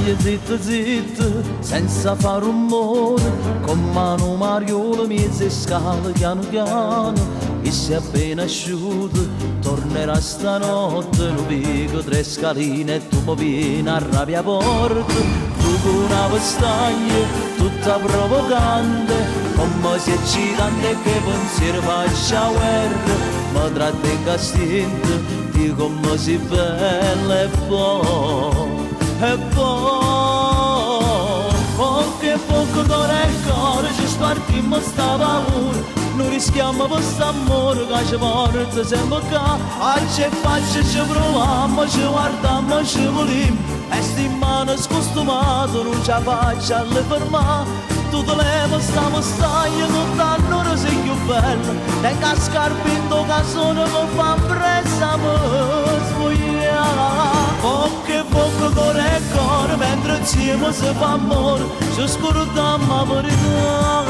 Stai zitto zitto, senza fare rumore, con mano Mariolo mezze scale piano piano. E se appena asciutto, tornerà stanotte, lo vedo tre scaline e tu mi vieni a rabbia porta. Tu con una vestaglia tutta provocante, come si eccitante che pensiero faccia guerra, ma tratta in castinto, di come si bella e poi. E poi, poco con il cuore ci spartimmo sta paura, non rischiamo questo amore che ci porta sempre qua. Oggi e faccia ci proviamo, ci guardiamo, ci vogliamo, e sti mani scostumate non ci faccia alle fermare. Tu te levi sta montagna, tutta l'ora sei più bella, tenga scarpe in tuo casone che fa pressa me svogliare. Poco con il cuore, mentre insieme si fa amore, ci scordiamo la verità.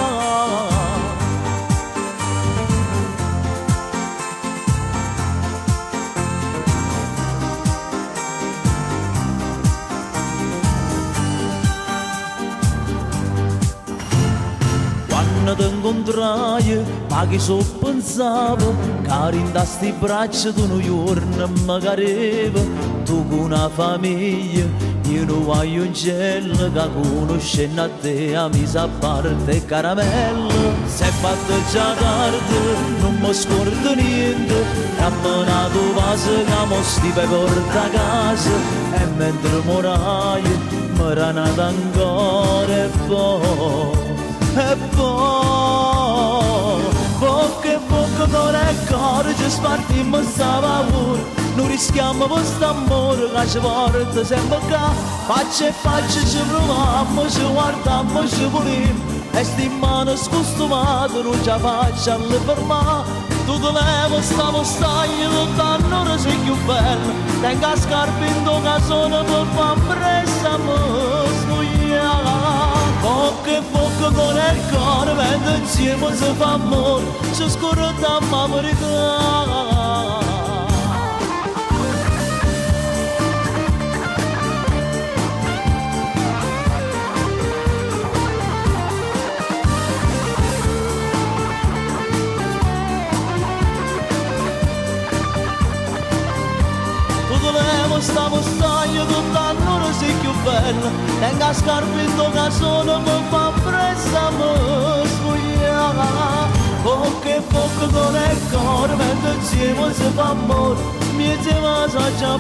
Quando ti incontrai, ma che so pensavo, che in sti braccia tu un giorno mi careva. Tu con una famiglia, io non voglio un cielo, che conoscendo a te a misa a parte caramella. Se fatto già tardi, non mi scordo niente, camminato vaso che mo sti per porta a casa, e mentre morai, mi ranata ancora e poi. E poi, poco con il cuore ci spartimmo sta paura, non rischiamo questo amore che ci porta sempre qua. Faccia e faccia ci proviamo, ci guardiamo, ci vogliamo, e sti mani scostumate non ci faccia alle fermare. Tu te levi sta montagna, tutta l'ora sei più bella, tenga scarpe in tuo casone per far pressa me svogliare. Poco con il cuore, mentre insieme si fa amore, ci scordiamo la verità. Sta montagna tutta l'ora sei più bella, tenga scarpe in tuo casone mi fa pressa me svogliare. Poco con il cuore, mentre insieme si fa amore, mi si va già a